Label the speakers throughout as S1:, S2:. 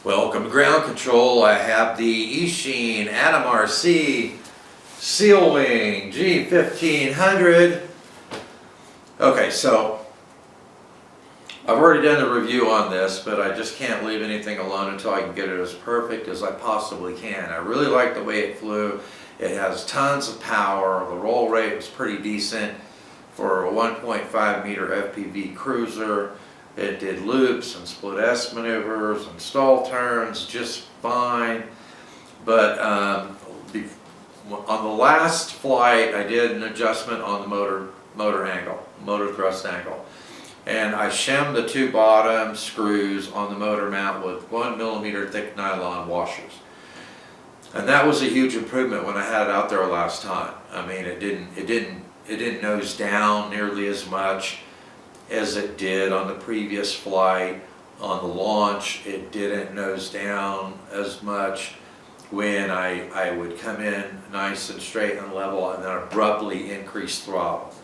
S1: Welcome to Ground Control. I have the Eachine ATOMRC Seal Wing G1500. Okay, so I've already done a review on this, but I just can't leave anything alone until I can get it as perfect as I possibly can. I really like the way it flew. It has tons of power. The roll rate was pretty decent for a 1.5 meter FPV cruiser. It did loops and split S maneuvers and stall turns just fine. But on the last flight, I did an adjustment on the motor thrust angle. And I shimmed the two bottom screws on the motor mount with 1mm thick nylon washers. And that was a huge improvement when I had it out there last time. I mean, it didn't nose down nearly as much as it did on the previous flight. On the launch, it didn't nose down as much when I would come in nice and straight and level and then abruptly increase throttle.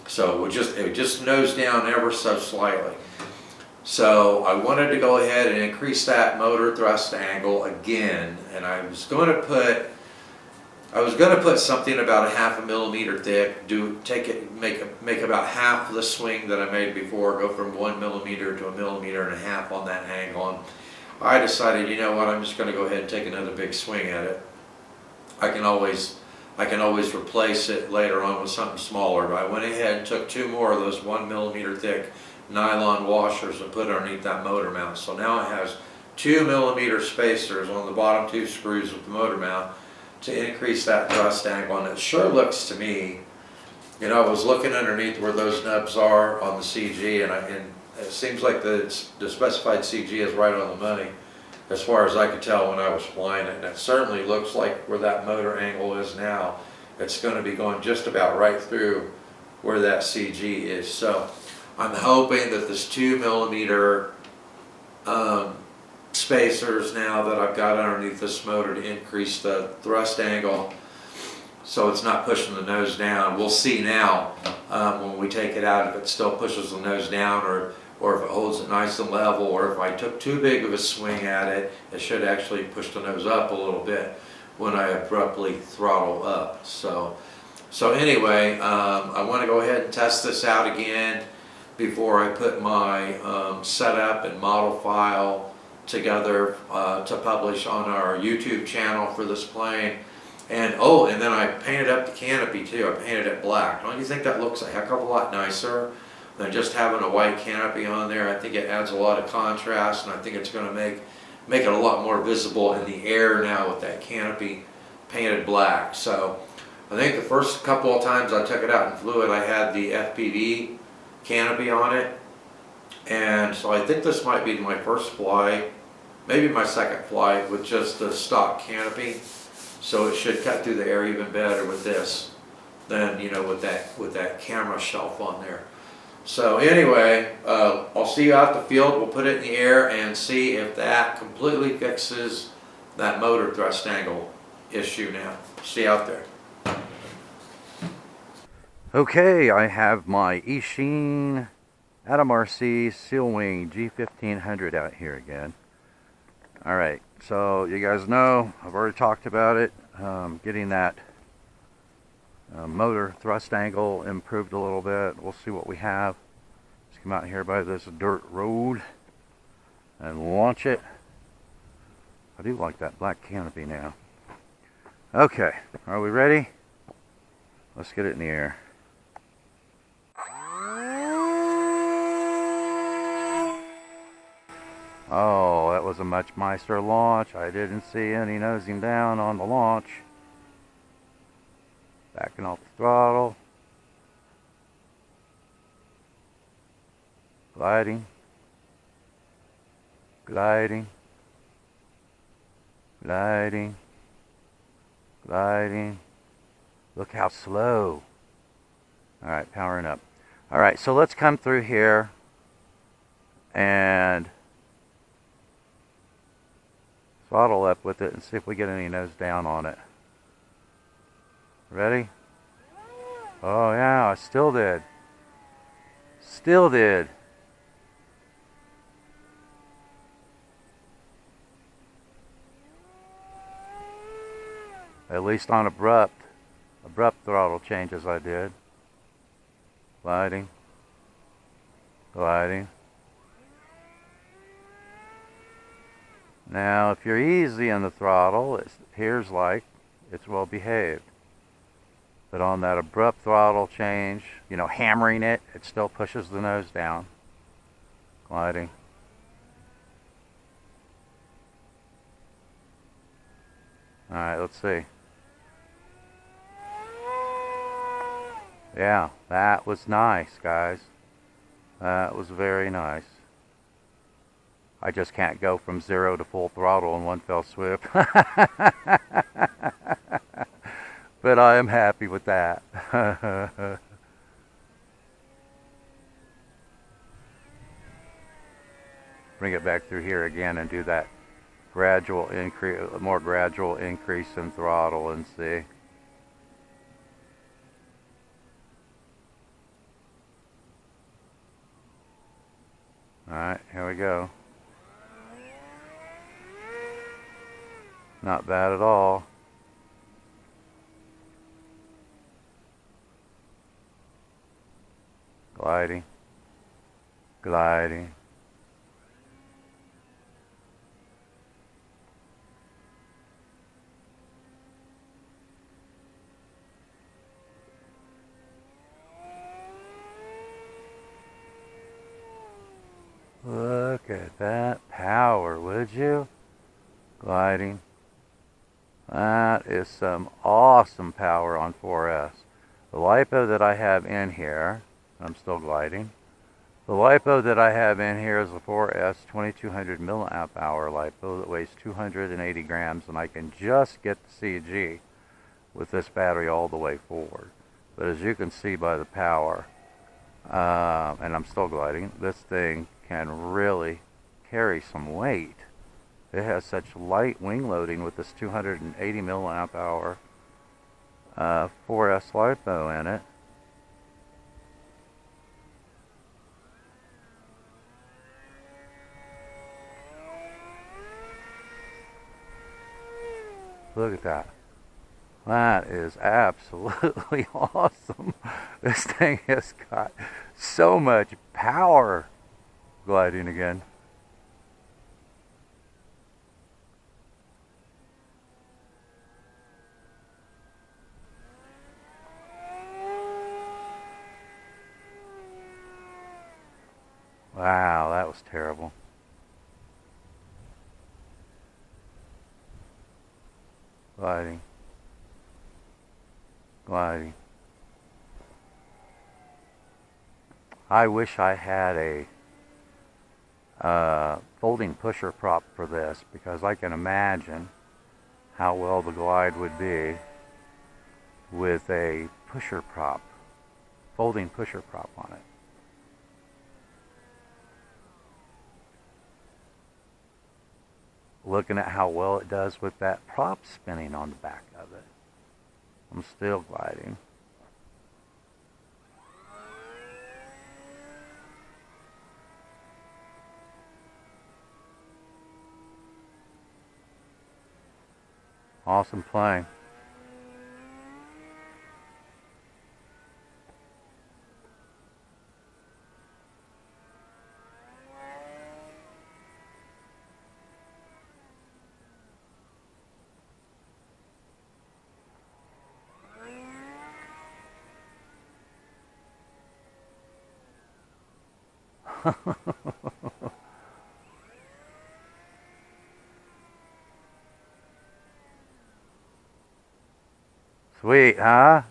S1: So it would just nose down ever so slightly. So I wanted to go ahead and increase that motor thrust angle again, and I was going to put something about 0.5 millimeter thick. Make about half the swing that I made before. Go from 1mm to 1.5 millimeters on that angle. And I decided, you know what? I'm just going to go ahead and take another big swing at it. I can always replace it later on with something smaller. But I went ahead and took two more of those 1mm thick nylon washers and put it underneath that motor mount. So now it has 2mm spacers on the bottom two screws of the motor mount to increase that thrust angle. And it sure looks to me, you know, I was looking underneath where those nubs are on the CG, and it seems like the specified CG is right on the money as far as I could tell when I was flying it. And it certainly looks like where that motor angle is now, it's going to be going just about right through where that CG is. So I'm hoping that this 2mm spacers now that I've got underneath this motor to increase the thrust angle so it's not pushing the nose down. We'll see now when we take it out if it still pushes the nose down or if it holds it nice and level, or if I took too big of a swing at it, it should actually push the nose up a little bit when I abruptly throttle up. So anyway, I want to go ahead and test this out again before I put my setup and model file together to publish on our YouTube channel for this plane. And and then I painted up the canopy too. I painted it black. Don't you think that looks a heck of a lot nicer than just having a white canopy on there? I think it adds a lot of contrast, and I think it's going to make it a lot more visible in the air now with that canopy painted black. So I think the first couple of times I took it out and flew it, I had the FPV canopy on it. And so I think this might be my first flight, maybe my second flight with just the stock canopy. So it should cut through the air even better with this than, you know, with that camera shelf on there. So anyway, I'll see you out the field. We'll put it in the air and see if that completely fixes that motor thrust angle issue now. See you out there.
S2: Okay, I have my Eachine ATOMRC Seal Wing G1500 out here again. Alright, so you guys know, I've already talked about it, getting that motor thrust angle improved a little bit. We'll see what we have. Let's come out here by this dirt road and launch it. I do like that black canopy now. Okay, are we ready? Let's get it in the air. Oh, that was a much nicer launch. I didn't see any nosing down on the launch. Backing off the throttle. Gliding. Gliding. Gliding. Gliding. Look how slow. Alright, powering up. Alright, so let's come through here and throttle up with it and see if we get any nose down on it. Ready? Oh yeah, I still did. Still did. At least on abrupt throttle changes I did. Gliding. Gliding. Now, if you're easy in the throttle, it appears like it's well behaved. But on that abrupt throttle change, you know, hammering it, it still pushes the nose down. Gliding. Alright, let's see. Yeah, that was nice, guys. That was very nice. I just can't go from 0 to full throttle in one fell swoop. But I am happy with that. Bring it back through here again and do that gradual increase, more gradual increase in throttle and see. Alright, here we go. Not bad at all. Gliding. Gliding. Look at that power, would you? Gliding. That is some awesome power on 4S. The Lipo that I have in here, I'm still gliding. The Lipo that I have in here is a 4S 2200 milliamp hour Lipo that weighs 280 grams, and I can just get the CG with this battery all the way forward. But as you can see by the power, and I'm still gliding, this thing can really carry some weight. It has such light wing loading with this 280 milliamp hour 4S Lipo in it. Look at that. That is absolutely awesome. This thing has got so much power. Gliding again. Wow, that was terrible. Gliding. Gliding. I wish I had a folding pusher prop for this, because I can imagine how well the glide would be with a pusher prop, folding pusher prop on it. Looking at how well it does with that prop spinning on the back of it. I'm still gliding. Awesome plane. Sweet, huh?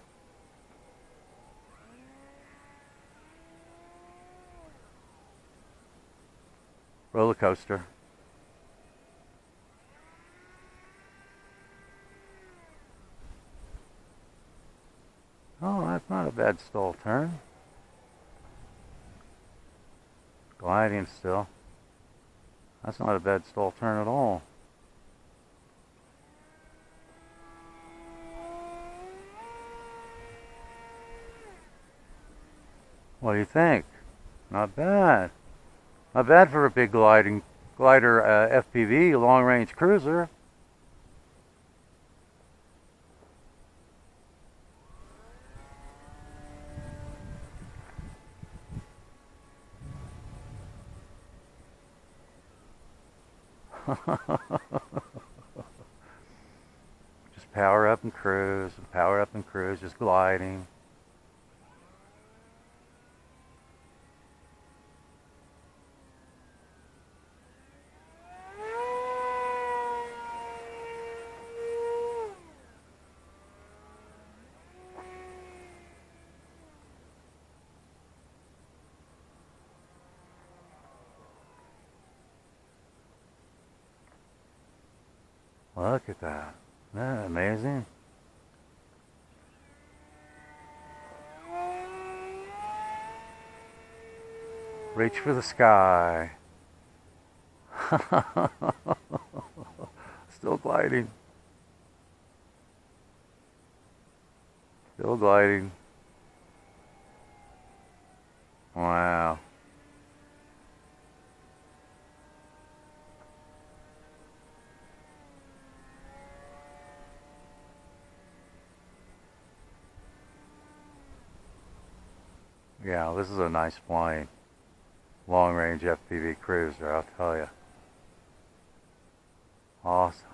S2: Roller coaster. Oh, that's not a bad stall turn. Gliding still. That's not a bad stall turn at all. What do you think? Not bad. Not bad for a big glider FPV, long range cruiser. Just power up and cruise, power up and cruise, just gliding. Look at that. Isn't that amazing? Reach for the sky. Still gliding. Still gliding. Wow. Yeah, this is a nice plane. Long range FPV cruiser, I'll tell you. Awesome.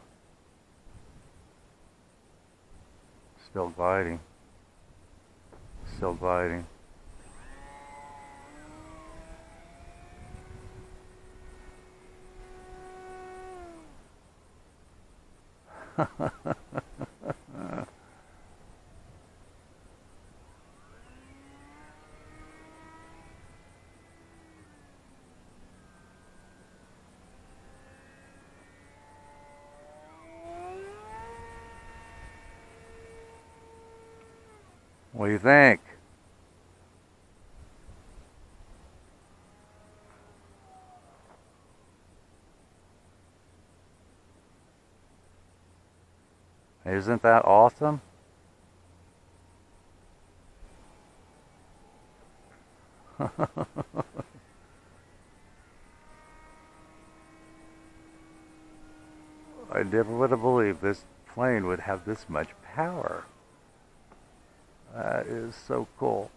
S2: Still gliding. Still gliding. What do you think? Isn't that awesome? I never would have believed this plane would have this much power. That is so cool.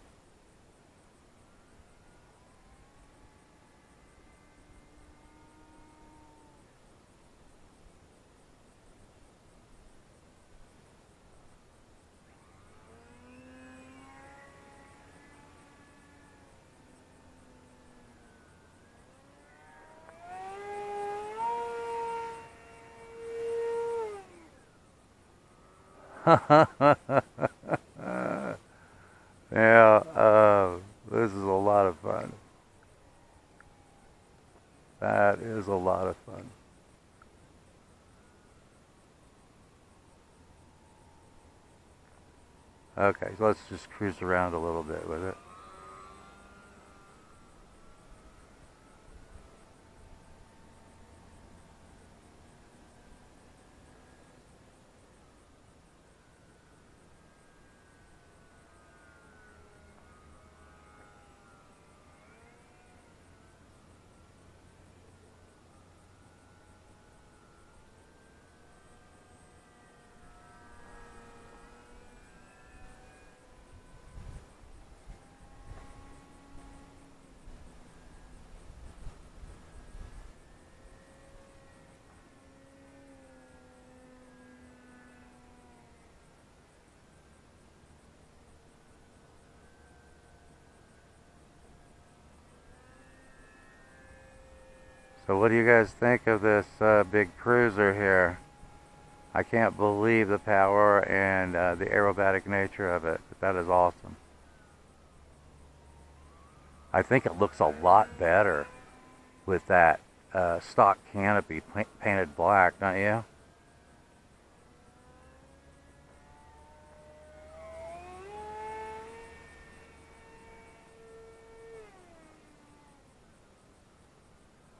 S2: Yeah, this is a lot of fun. That is a lot of fun. Okay, so let's just cruise around a little bit with it. So what do you guys think of this big cruiser here? I can't believe the power and the aerobatic nature of it, but that is awesome. I think it looks a lot better with that stock canopy painted black, don't you?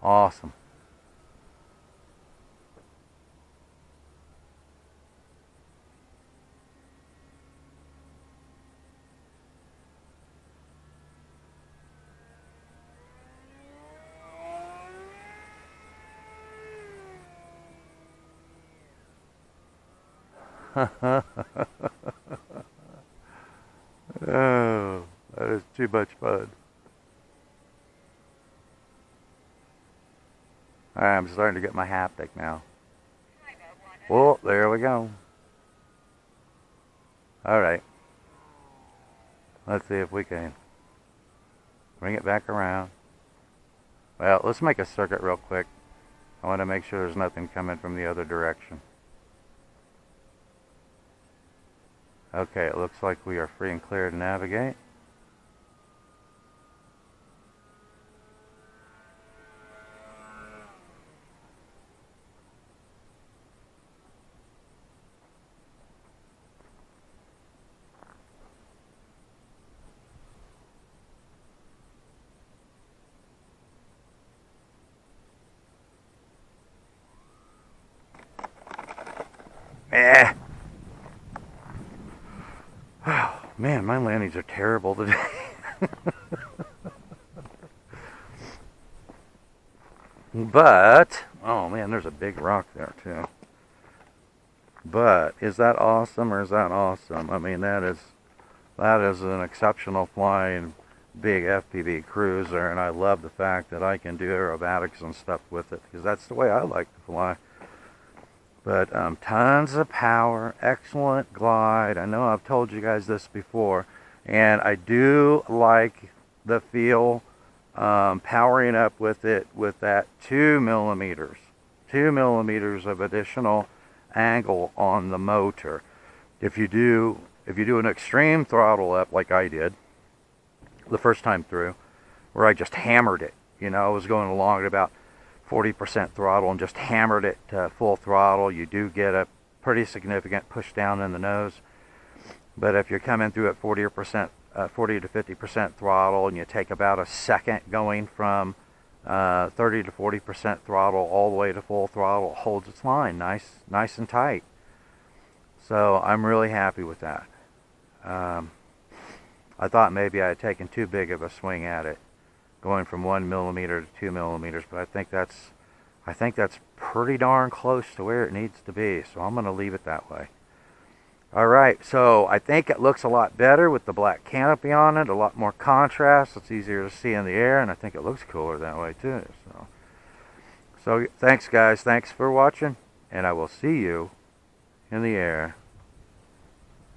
S2: Awesome. Oh, that is too much fun. Alright, I'm starting to get my haptic now. Oh, there we go. Alright. Let's see if we can bring it back around. Well, let's make a circuit real quick. I want to make sure there's nothing coming from the other direction. Okay, it looks like we are free and clear to navigate. Eh. Oh, man, my landings are terrible today. But, oh man, there's a big rock there too. But, is that awesome or is that awesome? I mean, that is an exceptional flying big FPV cruiser, and I love the fact that I can do aerobatics and stuff with it, because that's the way I like to fly. But tons of power, excellent glide. I know I've told you guys this before, and I do like the feel powering up with it with that 2 millimeters of additional angle on the motor. If you do an extreme throttle up like I did the first time through, where I just hammered it, you know, I was going along at about 40% throttle and just hammered it to full throttle, you do get a pretty significant push down in the nose. But if you're coming through at 40 to 50% throttle and you take about a second going from 30 to 40% throttle all the way to full throttle, it holds its line nice and tight. So I'm really happy with that. I thought maybe I had taken too big of a swing at it, going from 1 millimeter to 2 millimeters, but I think that's pretty darn close to where it needs to be, so I'm going to leave it that way. Alright, so I think it looks a lot better with the black canopy on it, a lot more contrast, it's easier to see in the air, and I think it looks cooler that way too. So thanks guys, thanks for watching, and I will see you in the air.